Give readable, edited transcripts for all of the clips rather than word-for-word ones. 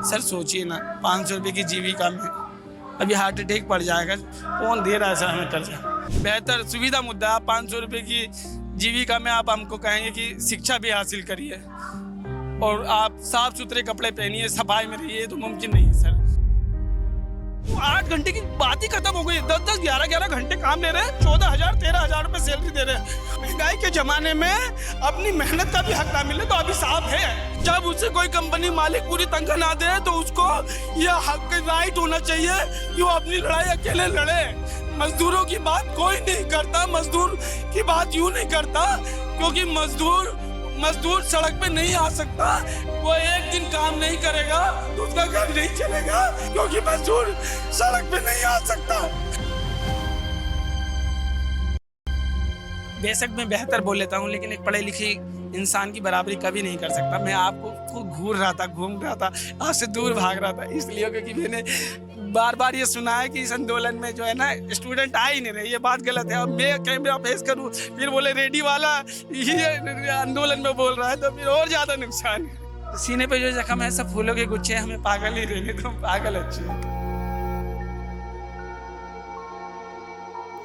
Sir सोचिए ना, 500 रुपये की जीविका में अभी हार्ट अटैक पड़ जाएगा, कौन दे रहा है सर हमें कर्जा? बेहतर सुविधा मुद्दा, आप 500 रुपये की जीविका में आप हमको कहेंगे कि शिक्षा भी हासिल करिए और आप साफ सुथरे कपड़े पहनिए, सफाई में रहिए, तो मुमकिन नहीं है सर। 8 घंटे की बात ही खत्म हो गई। 10-10, 11-11 घंटे काम ले रहे हैं, 14,000 13,000 रुपए सैलरी दे रहे हैं। महंगाई के जमाने में अपनी मेहनत का भी हक ना मिले तो अभी साफ है। जब उसे कोई कंपनी मालिक पूरी तनख्वाह ना दे तो उसको यह हक राइट होना चाहिए कि वो अपनी लड़ाई अकेले लड़े। मजदूरों की बात कोई नहीं करता, मजदूर की बात यूं नहीं करता क्योंकि मजदूर सड़क पे नहीं आ सकता। वो एक दिन काम नहीं करेगा तो उसका घर नहीं चलेगा क्योंकि मजदूर सड़क पे नहीं आ सकता। बेशक मैं बेहतर बोल लेता हूँ, लेकिन एक पढ़े लिखे इंसान की बराबरी कभी नहीं कर सकता। मैं आपको घूम रहा था, आपसे दूर भाग रहा था, इसलिए क्योंकि मैंने बार बार ये सुना है कि इस आंदोलन में जो है ना स्टूडेंट आ ही नहीं रहे। ये बात गलत है। अब मैं कैमरा फेस करूँ फिर बोले रेडी वाला ये आंदोलन में बोल रहा है तो फिर और ज़्यादा नुकसान है। सीने पे जो जख्म है सब फूलों के गुच्छे, हमें पागल ही रहने दो, पागल अच्छे।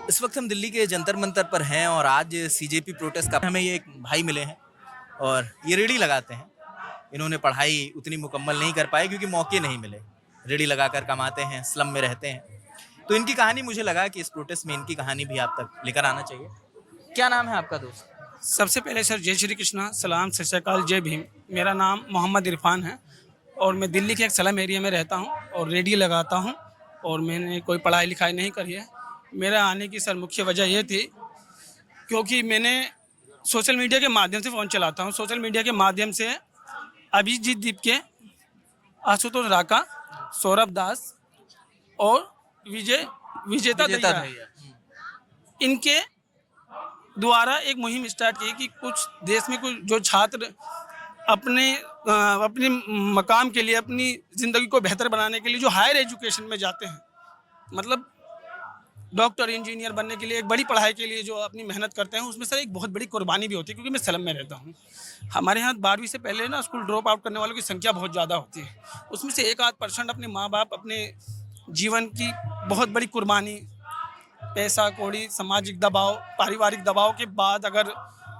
इस वक्त हम दिल्ली के जंतर मंतर पर हैं और आज सीजेपी प्रोटेस्ट का हमें ये एक भाई मिले हैं और ये रेडी लगाते हैं। इन्होंने पढ़ाई उतनी मुकम्मल नहीं कर पाए क्योंकि मौके नहीं मिले। रेडी लगाकर कमाते हैं, स्लम में रहते हैं। तो इनकी कहानी मुझे लगा कि इस प्रोटेस्ट में इनकी कहानी भी आप तक लेकर आना चाहिए। क्या नाम है आपका दोस्त? सबसे पहले सर जय श्री कृष्णा, सलाम, सत श्री अकाल, जय भीम। मेरा नाम मोहम्मद इरफान है और मैं दिल्ली के एक स्लम एरिया में रहता हूँ और रेडी लगाता हूँ और मैंने कोई पढ़ाई लिखाई नहीं करी है। मेरा आने की सर मुख्य वजह ये थी क्योंकि मैंने सोशल मीडिया के माध्यम से फ़ोन चलाता हूँ। सोशल मीडिया के माध्यम से अभिजीत दीप के, आशुतोष राका, सौरभ दास और विजेता दहिया, इनके द्वारा एक मुहिम स्टार्ट की कि कुछ देश में कुछ जो छात्र अपने मकाम के लिए, अपनी ज़िंदगी को बेहतर बनाने के लिए जो हायर एजुकेशन में जाते हैं, मतलब डॉक्टर इंजीनियर बनने के लिए, एक बड़ी पढ़ाई के लिए जो अपनी मेहनत करते हैं, उसमें सर एक बहुत बड़ी कुर्बानी भी होती है। क्योंकि मैं स्लम में रहता हूँ, हमारे यहाँ 12वीं से पहले ना स्कूल ड्रॉप आउट करने वालों की संख्या बहुत ज़्यादा होती है। उसमें से 1-8% अपने माँ बाप अपने जीवन की बहुत बड़ी कुर्बानी, पैसा कौड़ी, सामाजिक दबाव, पारिवारिक दबाव के बाद अगर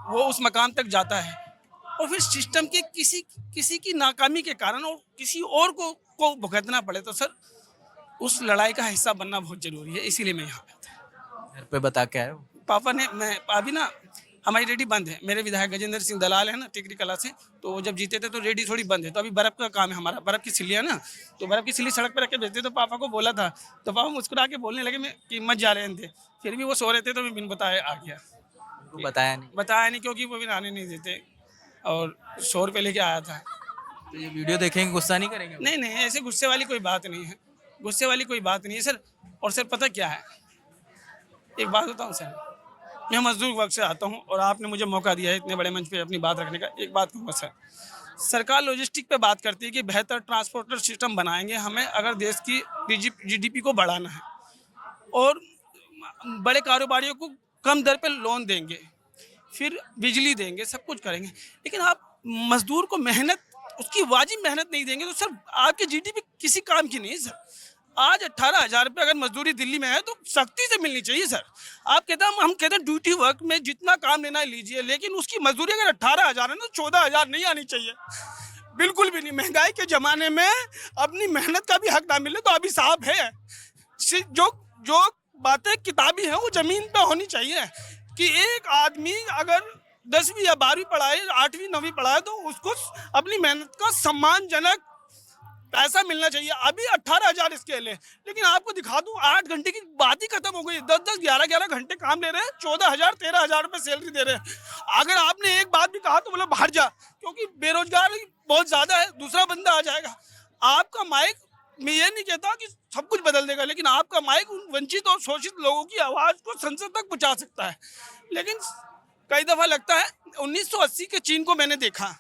वो उस मकाम तक जाता है और फिर सिस्टम के किसी की नाकामी के कारण और किसी और को भुगतना पड़े, तो सर उस लड़ाई का हिस्सा बनना बहुत ज़रूरी है। इसीलिए मैं यहाँ पे था। घर पे बता के आए हो? पापा ने, मैं अभी ना हमारी रेडी बंद है। मेरे विधायक गजेंद्र सिंह दलाल है ना टिकरी कला से, तो वो जब जीते थे तो रेडी थोड़ी बंद है। तो अभी बर्फ़ का काम है हमारा, बर्फ़ की सिल्लियाँ ना, तो बर्फ़ की सिल्ली सड़क पर रख के भेजते। तो पापा को बोला था तो पापा मुस्कुरा के बोलने लगे मैं कि मत जा रहे थे। फिर भी वो सो रहे थे तो मैं बिन बताए आ गया। बताया नहीं क्योंकि वो भी आने नहीं देते और 100 रुपये लेके आया था। तो ये वीडियो देखेंगे गुस्सा नहीं करेंगे? नहीं, ऐसे गुस्से वाली कोई बात नहीं है, गुस्से वाली कोई बात नहीं है सर। और सर पता क्या है, एक बात बताऊँ सर, मैं मजदूर वर्ग से आता हूँ और आपने मुझे मौका दिया है इतने बड़े मंच पे अपनी बात रखने का। एक बात कहूँगा सर, सरकार लॉजिस्टिक पे बात करती है कि बेहतर ट्रांसपोर्टर सिस्टम बनाएंगे हमें अगर देश की जीडीपी को बढ़ाना है, और बड़े कारोबारियों को कम दर पे लोन देंगे, फिर बिजली देंगे, सब कुछ करेंगे, लेकिन आप मजदूर को मेहनत, उसकी वाजिब मेहनत नहीं देंगे तो सर आपकी जीडीपी किसी काम की नहीं है सर। आज 18,000 रुपये अगर मजदूरी दिल्ली में है तो सख्ती से मिलनी चाहिए सर। आप कहते हैं, हम कहते हैं ड्यूटी वर्क में जितना काम लेना है लीजिए, लेकिन उसकी मजदूरी अगर 18,000 है ना, 14,000 नहीं आनी चाहिए, बिल्कुल भी नहीं। महंगाई के ज़माने में अपनी मेहनत का भी हक ना मिले तो अभी साफ है। जो बातें किताबी हैं वो ज़मीन पे होनी चाहिए कि एक आदमी अगर 10वीं या 12वीं पढ़ाए, 8वीं 9वीं पढ़ाए तो उसको अपनी मेहनत का सम्मानजनक पैसा मिलना चाहिए। अभी 18,000 स्केल है, लेकिन आपको दिखा दूं 8 घंटे की बात ही खत्म हो गई। 10-10, 11-11 घंटे काम ले रहे हैं, 14,000 13,000 रुपये सैलरी दे रहे हैं। अगर आपने एक बात भी कहा तो बोला बाहर जा, क्योंकि बेरोजगारी बहुत ज़्यादा है, दूसरा बंदा आ जाएगा। आपका माइक, मैं ये नहीं कहता कि सब कुछ बदल देगा, लेकिन आपका माइक उन वंचित और शोषित लोगों की आवाज़ को संसद तक पहुँचा सकता है। लेकिन कई दफ़ा लगता है 1980 के चीन को मैंने देखा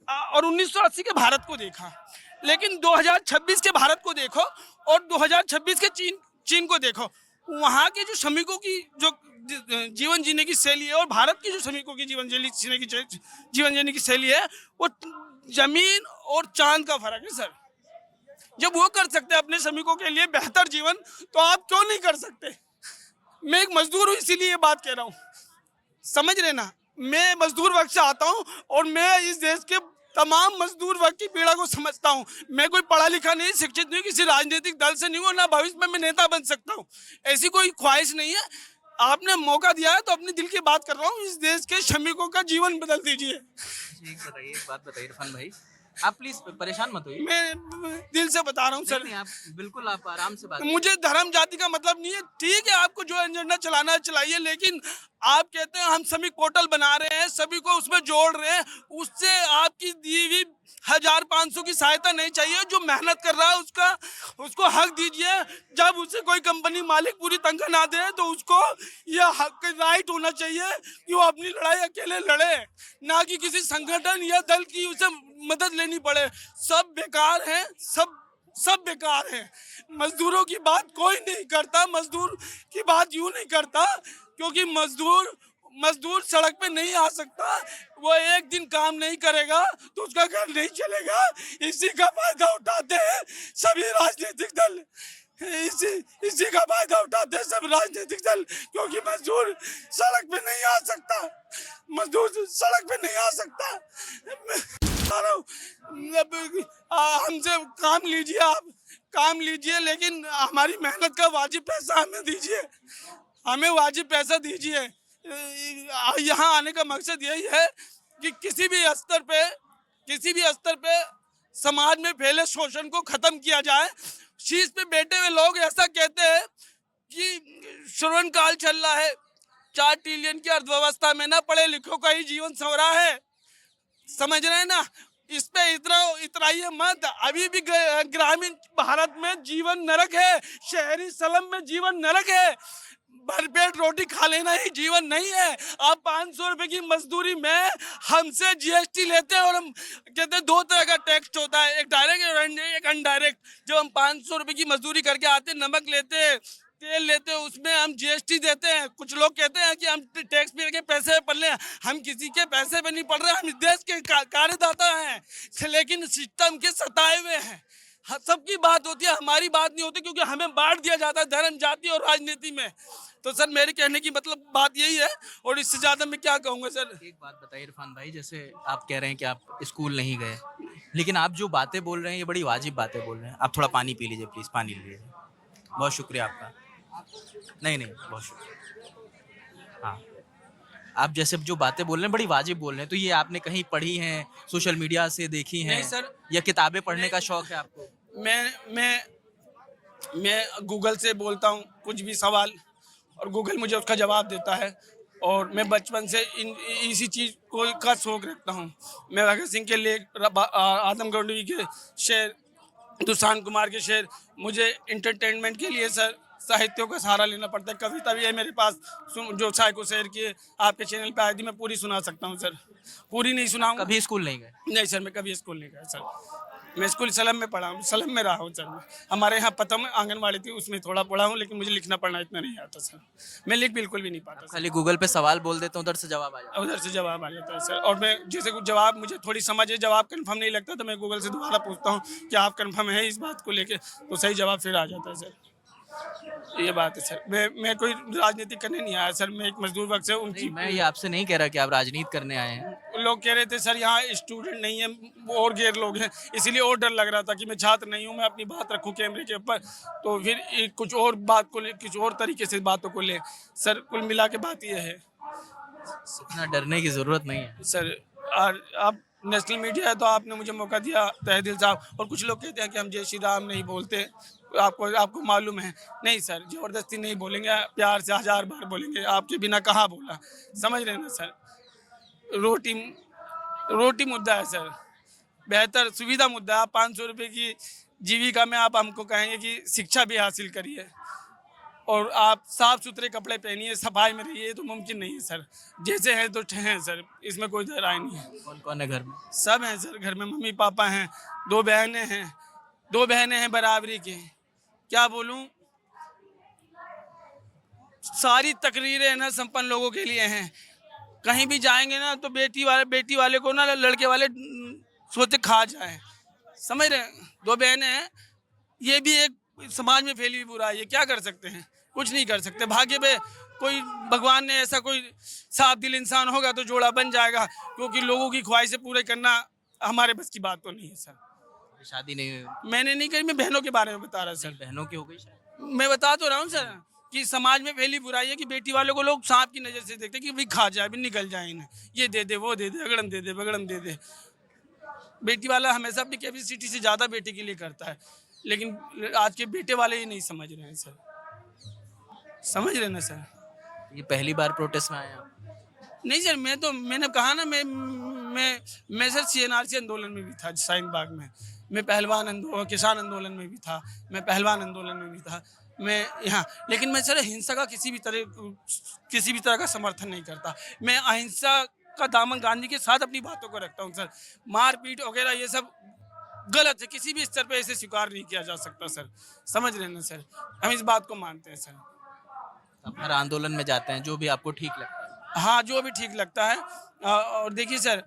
और 1980 के भारत को देखा, लेकिन 2026 के भारत को देखो और 2026 के चीन को देखो। वहाँ के जो श्रमिकों की जो जीवन जीने की शैली है और भारत की जो श्रमिकों की जीवन जीने की शैली है, वो जमीन और चांद का फर्क है सर। जब वो कर सकते हैं अपने श्रमिकों के लिए बेहतर जीवन, तो आप क्यों नहीं कर सकते? मैं एक मजदूर हूँ, इसीलिए ये बात कह रहा हूँ, समझ रहे ना? मैं मजदूर वर्ग से आता हूँ और मैं इस देश के तमाम मजदूर वर्ग की पीड़ा को समझता हूँ। मैं कोई पढ़ा लिखा नहीं, शिक्षित नहीं, किसी राजनीतिक दल से नहीं हूँ, ना भविष्य में मैं नेता बन सकता हूँ, ऐसी कोई ख्वाहिश नहीं है। आपने मौका दिया है तो अपने दिल की बात कर रहा हूँ, इस देश के श्रमिकों का जीवन बदल दीजिए। एक बात बताइए इरफान भाई, आप प्लीज परेशान मत होइए। मैं दिल से बता रहा हूँ नहीं, सर। नहीं, आप बिल्कुल आप आराम से बात मुझे धर्म जाति का मतलब नहीं है, ठीक है आपको जो एजेंडा चलाना है चलाइए, लेकिन आप कहते हैं हम श्रमिक पोर्टल बना रहे हैं, सभी को उसमें जोड़ रहे हैं, उससे आपकी दी हुई 1500 की सहायता नहीं चाहिए। जो मेहनत कर रहा है उसको हक दीजिए। जब उसे कोई कंपनी मालिक पूरी तनख्वाह ना दे तो उसको यह हक राइट होना चाहिए कि वो अपनी लड़ाई अकेले लड़े, ना कि किसी संगठन या दल की उसे मदद लेनी पड़े। सब बेकार हैं, सब बेकार है। मजदूरों की बात कोई नहीं करता, मजदूर की बात यूं नहीं करता क्योंकि मजदूर सड़क पे नहीं आ सकता। वो एक दिन काम नहीं करेगा तो उसका घर नहीं चलेगा। इसी का फायदा उठाते हैं सभी राजनीतिक दल, इसी का फायदा उठाते हैं सब राजनीतिक दल, क्योंकि मजदूर सड़क पे नहीं आ सकता, मजदूर सड़क पे नहीं आ सकता। हमसे काम लीजिए, आप काम लीजिए, लेकिन हमारी मेहनत का वाजिब पैसा हमें दीजिए, हमें वाजिब पैसा दीजिए। यहाँ आने का मकसद यही है कि किसी भी स्तर पे समाज में फैले शोषण को खत्म किया जाए। शीश पे बैठे हुए लोग ऐसा कहते हैं कि श्रवण काल चल रहा है, 4 ट्रिलियन की अर्थव्यवस्था में ना पढ़े लिखों का ही जीवन संवरा है, समझ रहे हैं ना? इस पे इतराइए मत। अभी भी ग्रामीण भारत में जीवन नरक है, शहरी स्लम में जीवन नरक है। भरपेट रोटी खा लेना ही जीवन नहीं है। आप 500 रुपए की मजदूरी में हमसे जीएसटी लेते हैं और हम कहते हैं 2 तरह का टैक्स होता है, एक डायरेक्ट और एक अनडायरेक्ट। जब हम 500 रुपए की मजदूरी करके आते, नमक लेते, तेल लेते, उसमें हम जीएसटी देते हैं। कुछ लोग कहते हैं कि हम टैक्स पे के पैसे पढ़ रहे हैं, हम किसी के पैसे पे नहीं पढ़ रहे, हम इस देश के कार्यदाता हैं, लेकिन सिस्टम के सताए हुए हैं। सबकी बात होती है, हमारी बात नहीं होती, क्योंकि हमें बांट दिया जाता है धर्म, जाति और राजनीति में। तो सर मेरे कहने की मतलब बात यही है, और इससे ज्यादा मैं क्या कहूँगा सर। एक बात बताइए इरफान भाई, जैसे आप कह रहे हैं कि आप स्कूल नहीं गए, लेकिन आप जो बातें बोल रहे हैं ये बड़ी वाजिब बातें बोल रहे हैं। आप थोड़ा पानी पी लीजिए प्लीज, पानी लीजिए। बहुत शुक्रिया आपका। नहीं, बहुत शुक्रिया। हाँ, आप जैसे जो बातें बोल रहे हैं बड़ी वाजिब बोल रहे हैं, तो ये आपने कहीं पढ़ी हैं, सोशल मीडिया से देखी हैं? नहीं सर, या किताबें पढ़ने का शौक है आपको? मैं गूगल से बोलता हूँ कुछ भी सवाल, और गूगल मुझे उसका जवाब देता है। और मैं बचपन से इसी चीज़ का शौक रखता हूँ। मैं भगत सिंह के लेख, आदम गौंडवी के शेर, दुशान कुमार के शेर, मुझे इंटरटेनमेंट के लिए सर साहित्यों का सहारा लेना पड़ता है। कविता भी है मेरे पास जो शायको शेर की है, आपके चैनल पे आई थी, मैं पूरी सुना सकता हूँ सर। पूरी नहीं सुनाऊंगा। कभी स्कूल नहीं गए? नहीं सर, मैं कभी स्कूल नहीं गया सर। मैं स्कूल सलम में पढ़ा हूँ, सलम में रहा हूँ सर। हमारे यहाँ पतम आंगनवाड़ी थी, उसमें थोड़ा पढ़ा हूँ, लेकिन मुझे लिखना पढ़ना इतना नहीं आता सर। मैं लिख बिल्कुल भी नहीं पाता। खाली गूगल पे सवाल बोल देते हैं, उधर से जवाब आ जाता है? उधर से जवाब आ जाता है सर। और मैं जैसे कुछ जवाब मुझे थोड़ी समझ है, जवाब कंफर्म नहीं लगता, तो मैं गूगल से दोबारा पूछता हूँ कि आप कंफर्म है इस बात को लेके, तो सही जवाब फिर आ जाता है सर। ये बात है सर। मैं कोई राजनीति करने नहीं आया सर, मैं एक मजदूर वर्ग से उनकी। मैं ये आपसे नहीं कह रहा कि आप राजनीति करने आए हैं। लोग कह रहे थे सर यहाँ स्टूडेंट नहीं है, और गैर लोग हैं, इसीलिए और डर लग रहा था कि मैं छात्र नहीं हूँ, मैं अपनी बात रखूँ कैमरे के ऊपर, तो फिर कुछ और बात को ले, कुछ और तरीके से बातों को ले। सर कुल मिला के बात ये है, इतना डरने की जरूरत नहीं है सर। और आप नेशनल मीडिया है तो आपने मुझे मौका दिया तहे दिल साहब। और कुछ लोग कहते हैं कि हम जय श्री राम नहीं बोलते, आपको मालूम है। नहीं सर, ज़बरदस्ती नहीं बोलेंगे, प्यार से 1000 बार बोलेंगे। आपके बिना कहाँ बोला, समझ रहे हैं ना सर। रोटी मुद्दा है सर, बेहतर सुविधा मुद्दा है। आप 500 रुपये की जीविका में आप हमको कहेंगे कि शिक्षा भी हासिल करिए और आप साफ सुथरे कपड़े पहनिए, सफाई में रहिए, तो मुमकिन नहीं है सर। जैसे हैं तो हैं सर, इसमें कोई राय नहीं है। कौन कौन है घर में? सब हैं सर घर में, मम्मी पापा हैं, 2 बहनें हैं बराबरी की। क्या बोलूं, सारी तकरीरें ना संपन्न लोगों के लिए हैं। कहीं भी जाएंगे ना तो बेटी वाले को ना लड़के वाले सोते खा जाए, समझ रहे हैं, दो बहनें हैं, ये भी एक समाज में फैली हुई बुराई है, क्या कर सकते हैं, कुछ नहीं कर सकते। भाग्य पे कोई भगवान ने ऐसा कोई साफ दिल इंसान होगा तो जोड़ा बन जाएगा, क्योंकि लोगों की ख्वाहिशें पूरे करना हमारे बस की बात तो नहीं है सर। शादी नहीं हुई? मैंने नहीं कही, मैं बहनों के बारे में बता रहा सर। बहनों की हो गई शायद। मैं बता तो रहा हूँ सर कि समाज में फैली बुराई है कि बेटी वालों को लोग सांप की नज़र से देखते हैं कि भाई खा जाए, भी निकल जाए इन्हें, ये दे दे, वो दे दे, अगड़म दे दे, बगड़म दे दे। बेटी वाला हमेशा अपनी कैपेसिटी से ज़्यादा बेटे के लिए करता है, लेकिन आज के बेटे वाले ये नहीं समझ रहे हैं सर। समझ रहे हैं ना सर? ये पहली बार प्रोटेस्ट में आए हैं आप? नहीं सर, मैंने कहा ना, मैं सर CNRC आंदोलन में भी था, शाहीन बाग में। मैं किसान आंदोलन में भी था, मैं पहलवान आंदोलन में भी था, मैं यहाँ। लेकिन मैं सर हिंसा का किसी भी तरह का समर्थन नहीं करता। मैं अहिंसा का दामन गांधी के साथ अपनी बातों को रखता हूँ सर। मारपीट वगैरह ये सब गलत है, किसी भी स्तर पे ऐसे स्वीकार नहीं किया जा सकता सर। समझ रहे हैं ना सर? हम इस बात को मानते हैं सर। आप हर आंदोलन में जाते हैं जो भी आपको ठीक लगता है? हाँ, जो भी ठीक लगता है। और देखिए सर,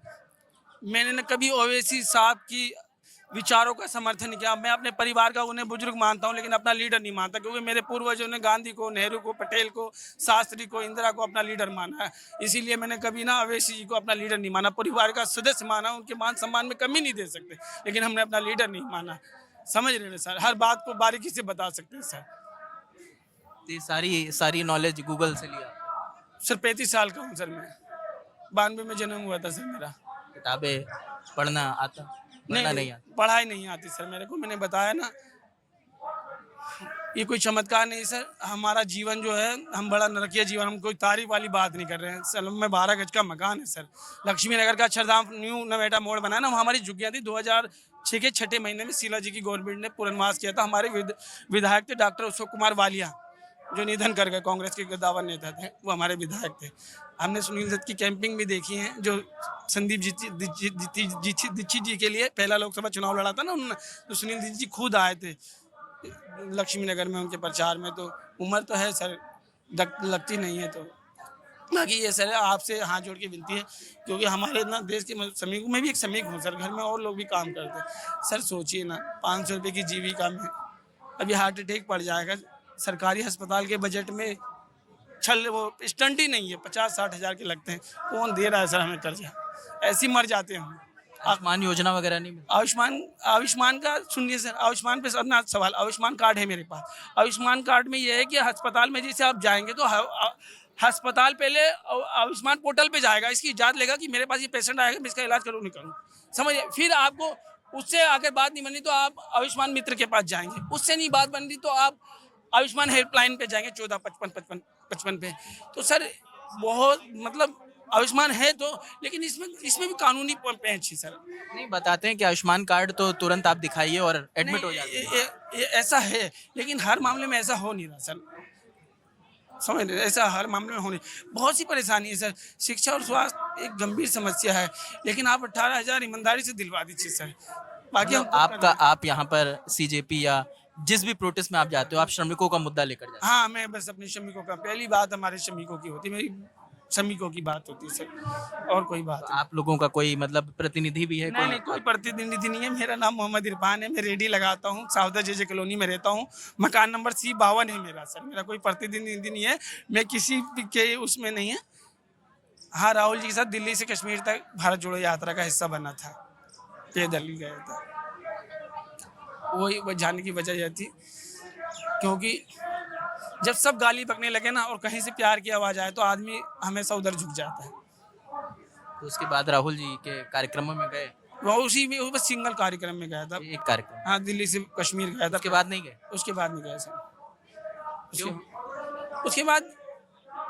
मैंने न कभी ओवैसी साहब की विचारों का समर्थन नहीं किया। मैं अपने परिवार का उन्हें बुजुर्ग मानता हूं, लेकिन अपना लीडर नहीं मानता, क्योंकि मेरे पूर्वजों ने गांधी को, नेहरू को, पटेल को, शास्त्री को, इंदिरा को अपना लीडर माना है। इसीलिए मैंने कभी ना ओवैसी जी को अपना लीडर नहीं माना, परिवार का सदस्य माना। उनके मान सम्मान में कमी नहीं दे सकते, लेकिन हमने अपना लीडर नहीं माना। समझ रहे हैं सर? हर बात को बारीकी से बता सकते हैं सर। तो ये सारी नॉलेज गूगल से लिया? सर 35 साल का हूँ सर मैं। 92 में जन्म हुआ था सर मेरा। किताबें पढ़ना आता? पढ़ना नहीं आता? पढ़ाई नहीं आती सर मेरे को। मैंने बताया ना, ये कोई चमत्कार नहीं सर। हमारा जीवन जो है, हम बड़ा नरकीय जीवन, हम कोई तारीफ वाली बात नहीं कर रहे हैं सर। में 12 गज का मकान है सर। लक्ष्मी नगर का अक्षरधाम न्यू नवेटा मोड़ बना ना, वहाँ हमारी झुग्गियाँ थी। 2006 के 6 महीने में शीला जी की गवर्नमेंट ने पुनर्वास किया था। हमारे विधायक थे डॉक्टर अशोक कुमार वालिया, जो निधन कर गए, कांग्रेस के गद्दावर नेता थे, वो हमारे विधायक थे। हमने सुनील दत्त की कैंपिंग भी देखी है, जो संदीप दीक्षित जी के लिए पहला लोकसभा चुनाव लड़ा था ना उन्होंने, तो सुनील दत्त जी खुद आए थे लक्ष्मी नगर में उनके प्रचार में। तो उम्र तो है सर, लगती नहीं है। तो बाकी ये सर आपसे हाथ जोड़ के विनती है, क्योंकि हमारे ना देश के श्रमिकों में भी एक श्रमिक हूँ सर, घर में और लोग भी काम करते हैं सर। सोचिए ना, 500 रुपये की जीविका में अभी हार्ट अटैक पड़ जाएगा। सरकारी अस्पताल के बजट में वो स्टंट ही नहीं है, 50-60 हज़ार के लगते हैं। कौन दे रहा है सर हमें कर्जा? ऐसे ही मर जाते हैं हम। आयुष्मान योजना वगैरह नहीं मिलती? आयुष्मान का सुनिए सर, आयुष्मान पे अपना सवाल। आयुष्मान कार्ड है मेरे पास। आयुष्मान कार्ड में ये है कि अस्पताल में जैसे आप जाएंगे तो अस्पताल पहले आयुष्मान पोर्टल पे जाएगा, इसकी इजाज़त लेगा कि मेरे पास ये पेशेंट आएगा, मैं इसका इलाज करूँ नहीं करूँ, समझिए। फिर आपको उससे अगर बात नहीं बनी तो आप आयुष्मान मित्र के पास जाएंगे, उससे नहीं बात बन रही तो आप आयुष्मान हेल्पलाइन पे जाएंगे 14-55 पे। तो सर बहुत मतलब आयुष्मान है तो, लेकिन इसमें भी कानूनी पेंच है सर। नहीं, बताते हैं कि आयुष्मान कार्ड तो तुरंत आप दिखाइए और एडमिट हो जाते हैं। ये ऐसा है, लेकिन हर मामले में ऐसा हो नहीं रहा सर। समझ रहे? ऐसा हर मामले में होने बहुत सी परेशानी है सर। शिक्षा और स्वास्थ्य एक गंभीर समस्या है, लेकिन आप 18,000 ईमानदारी से दिलवा दीजिए सर। बाकी हम आप यहाँ पर सीजेपी या जिस भी प्रोटेस्ट में आप जाते हो, आप श्रमिकों का मुद्दा लेकर जाते हो? हाँ, मैं बस अपने श्रमिकों का, पहली बात हमारे श्रमिकों की होती है, मेरी श्रमिकों की बात होती है सर, और कोई बात आप लोगों का कोई मतलब प्रतिनिधि भी है? नहीं, कोई प्रतिनिधि नहीं है। मेरा नाम मोहम्मद इरफान है, मैं रेडी लगाता हूँ, साउदा जेजे कॉलोनी में रहता हूँ, मकान नंबर C52 है मेरा सर। मेरा कोई प्रतिनिधि नहीं है, मैं किसी के उसमें नहीं है। हाँ, राहुल जी के साथ दिल्ली से कश्मीर तक भारत जोड़ो यात्रा का हिस्सा बना था, पैदल ही गया था। वही जाने की वजह यह थी क्योंकि जब सब गाली बकने लगे ना और कहीं से प्यार की आवाज़ आए तो आदमी हमेशा उधर झुक जाता है। तो उसके बाद राहुल जी के कार्यक्रमों में गए? वो उसी में बस सिंगल कार्यक्रम में गया था, एक कार्यक्रम। हाँ, दिल्ली से कश्मीर गया था। उसके बाद नहीं गए? उसके बाद नहीं गया सर। क्यों? उसके बाद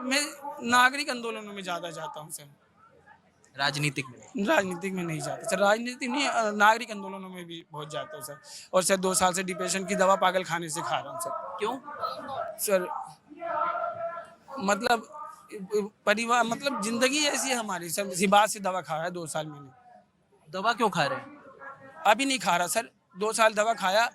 मैं नागरिक आंदोलनों में ज़्यादा जाता हूँ सर। राजनीतिक में नहीं जाता सर। राजनीतिक नहीं, नागरिक आंदोलनों में भी बहुत जाता हूँ सर। और सर 2 साल से डिप्रेशन की दवा पागल खाने से खा रहा हूँ सर। क्यों सर? मतलब परिवार, मतलब जिंदगी ऐसी है हमारी सर। इसी बात से दवा खाया 2 साल मैंने। दवा क्यों खा रहे हैं? अभी नहीं खा रहा सर, 2 साल दवा खाया।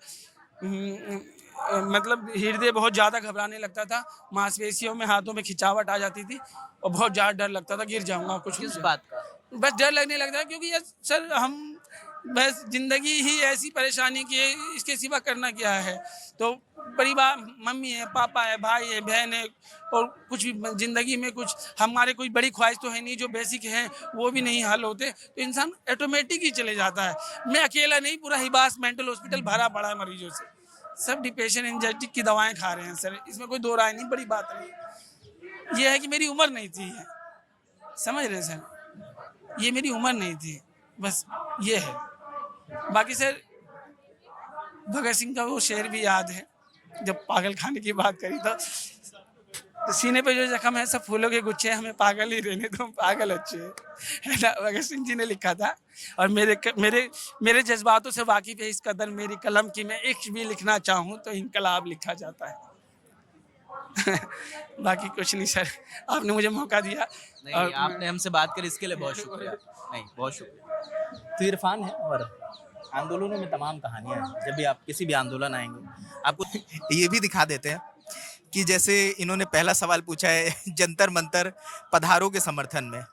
मतलब हृदय बहुत ज़्यादा घबराने लगता था, मांसपेशियों में, हाथों में खिंचावट आ जाती थी और बहुत ज़्यादा डर लगता था गिर जाऊंगा कुछ। किस बात का? बस डर लगने लगता है क्योंकि यार सर हम बस ज़िंदगी ही ऐसी परेशानी की है, इसके सिवा करना क्या है। तो परिवार, मम्मी है, पापा है, भाई है, बहन है, और कुछ भी ज़िंदगी में कुछ हमारे कोई बड़ी ख्वाहिश तो है नहीं, जो बेसिक हैं वो भी नहीं हल होते, तो इंसान ऑटोमेटिक ही चले जाता है। मैं अकेला नहीं, पूरा हिबास मेंटल हॉस्पिटल भरा पड़ा है मरीजों से। सब डिप्रेशन, एंजाइटी की दवाएं खा रहे हैं सर, इसमें कोई दो राय नहीं, बड़ी बात नहीं। ये है कि मेरी उम्र नहीं थी, समझ रहे हैं सर, ये मेरी उम्र नहीं थी, बस ये है। बाकी सर, भगत सिंह का वो शेर भी याद है, जब पागल खाने की बात करी तो सीने पे जो जख्म है सब फूलों के गुच्छे हैं, हमें पागल ही रहने दो, हम पागल अच्छे हैं, है ना। भगत सिंह जी ने लिखा था, और मेरे जज्बातों से वाकिफ है इस कदर मेरी कलम की, मैं इश्क भी लिखना चाहूँ तो इनकलाब लिखा जाता है। बाकी कुछ नहीं सर, आपने मुझे मौका दिया। नहीं, और आपने हमसे बात करी इसके लिए बहुत शुक्रिया। नहीं, बहुत शुक्रिया। तो इरफान है, और आंदोलनों में तमाम कहानियां हैं। जब भी आप किसी भी आंदोलन आएंगे, आपको ये भी दिखा देते हैं कि जैसे इन्होंने पहला सवाल पूछा है जंतर मंतर पधारों के समर्थन में,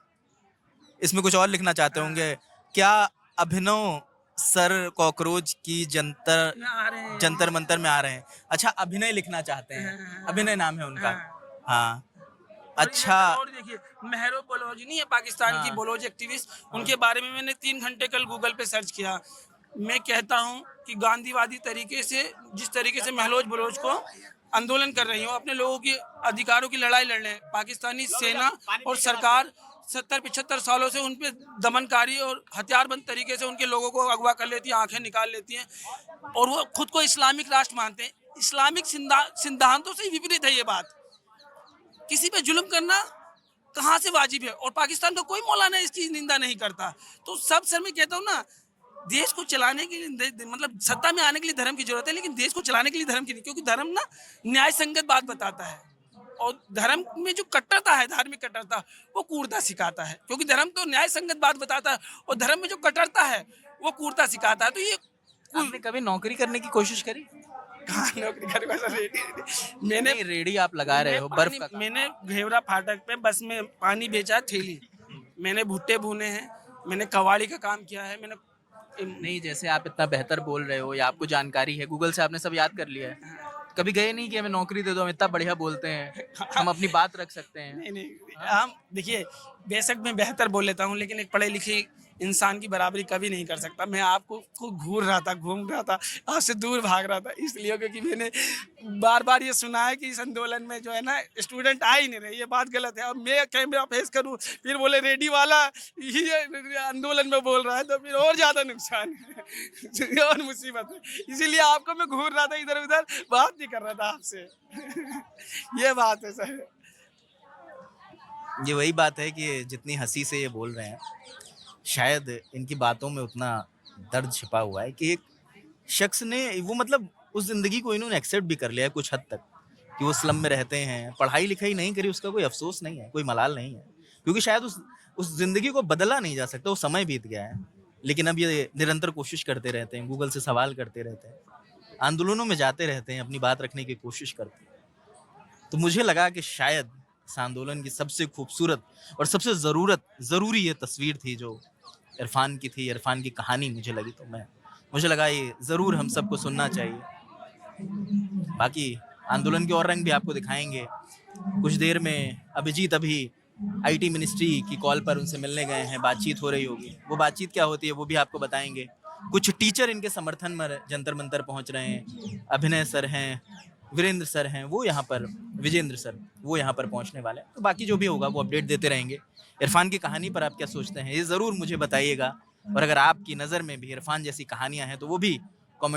इसमें कुछ और लिखना चाहते होंगे, क्या अभिनव सर कॉकरोच की जंतर मंतर में आ रहे हैं? अच्छा, अभिनय लिखना चाहते हैं, अभिनय नाम है उनका। हाँ, अच्छा। और देखिए, मेहरो बलोच नहीं है, पाकिस्तान की बलोच एक्टिविस्ट, उनके बारे में मैंने 3 घंटे कल गूगल पे सर्च किया। मैं कहता हूं कि गांधीवादी तरीके से, जिस तरीके से महलोज बलोच को आंदोलन कर रही हो, अपने लोगों के अधिकारों की लड़ाई लड़ रहे हैं, पाकिस्तानी सेना और सरकार 70-75 सालों से उन पे दमनकारी और हथियारबंद तरीके से उनके लोगों को अगवा कर लेती है, आंखें निकाल लेती हैं, और वो खुद को इस्लामिक राष्ट्र मानते हैं। इस्लामिक सिद्धांतों से विपरीत है ये बात। किसी पे जुल्म करना कहाँ से वाजिब है, और पाकिस्तान का कोई मौलाना इसकी निंदा नहीं करता। तो सब सर मैं कहता हूँ ना, देश को चलाने के लिए, मतलब सत्ता में आने के लिए धर्म की जरूरत है, लेकिन देश को चलाने के लिए धर्म की नहीं, क्योंकि धर्म ना न्याय संगत बात बताता है, और धर्म में जो कट्टरता है, धार्मिक कट्टरता, वो क्रूरता सिखाता है, क्योंकि धर्म तो न्याय संगत बात बताता है, और धर्म में जो कट्टरता है वो क्रूरता सिखाता है। तो ये आपने कभी नौकरी करने की कोशिश करी? कहाँ नौकरी करूँगा सर, मैंने रेडी आप लगा रहे हो, बर्फ का काम। मैंने घेवरा फाटक पे बस में पानी बेचा थैली, मैंने भुट्टे भुने हैं, मैंने कवाड़ी का काम किया है, मैंने नहीं, जैसे आप इतना बेहतर बोल रहे हो या आपको जानकारी है, गूगल से आपने सब याद कर लिया है, कभी गए नहीं कि हमें नौकरी दे दो, हम इतना बढ़िया बोलते हैं, हम अपनी बात रख सकते हैं? नहीं, हम देखिए, बेशक मैं बेहतर बोल लेता हूँ, लेकिन एक पढ़े लिखे इंसान की बराबरी कभी नहीं कर सकता। मैं आपको घूम रहा था, आपसे दूर भाग रहा था, इसलिए क्योंकि मैंने बार बार ये सुना है कि इस आंदोलन में जो है ना स्टूडेंट आ ही नहीं रहे, ये बात गलत है। और मैं कैमरा फेस करूँ, फिर बोले रेडी वाला ही आंदोलन में बोल रहा है, तो फिर और ज़्यादा नुकसान है और मुसीबत है। इसीलिए आपको मैं घूर रहा था, इधर उधर बात नहीं कर रहा था आपसे। ये बात है सर। ये वही बात है कि जितनी हंसी से ये बोल रहे हैं, शायद इनकी बातों में उतना दर्द छिपा हुआ है कि एक शख्स ने वो, मतलब उस जिंदगी को इन्होंने एक्सेप्ट भी कर लिया है कुछ हद तक, कि वो स्लम में रहते हैं, पढ़ाई लिखाई नहीं करी, उसका कोई अफसोस नहीं है, कोई मलाल नहीं है, क्योंकि शायद उस जिंदगी को बदला नहीं जा सकता, वो समय बीत गया है। लेकिन अब ये निरंतर कोशिश करते रहते हैं, गूगल से सवाल करते रहते हैं, आंदोलनों में जाते रहते हैं, अपनी बात रखने की कोशिश करते हैं। तो मुझे लगा कि शायद इस आंदोलन की सबसे खूबसूरत और सबसे ज़रूरी ये तस्वीर थी जो इरफान की थी, इरफान की कहानी मुझे लगी, तो मुझे लगा ये ज़रूर हम सबको सुनना चाहिए। बाकी आंदोलन के और रंग भी आपको दिखाएंगे। कुछ देर में अभिजीत अभी आईटी मिनिस्ट्री की कॉल पर उनसे मिलने गए हैं, बातचीत हो रही होगी, वो बातचीत क्या होती है वो भी आपको बताएंगे। कुछ टीचर इनके समर्थन में जंतर मंतर पहुंच रहे हैं, अभिनय सर हैं, वीरेंद्र सर हैं, वो यहाँ पर, विजेंद्र सर वो यहाँ पर पहुँचने वाले हैं। तो बाकी जो भी होगा वो अपडेट देते रहेंगे। इरफान की कहानी पर आप क्या सोचते हैं, ये ज़रूर मुझे बताइएगा, और अगर आपकी नज़र में भी इरफान जैसी कहानियाँ हैं तो वो भी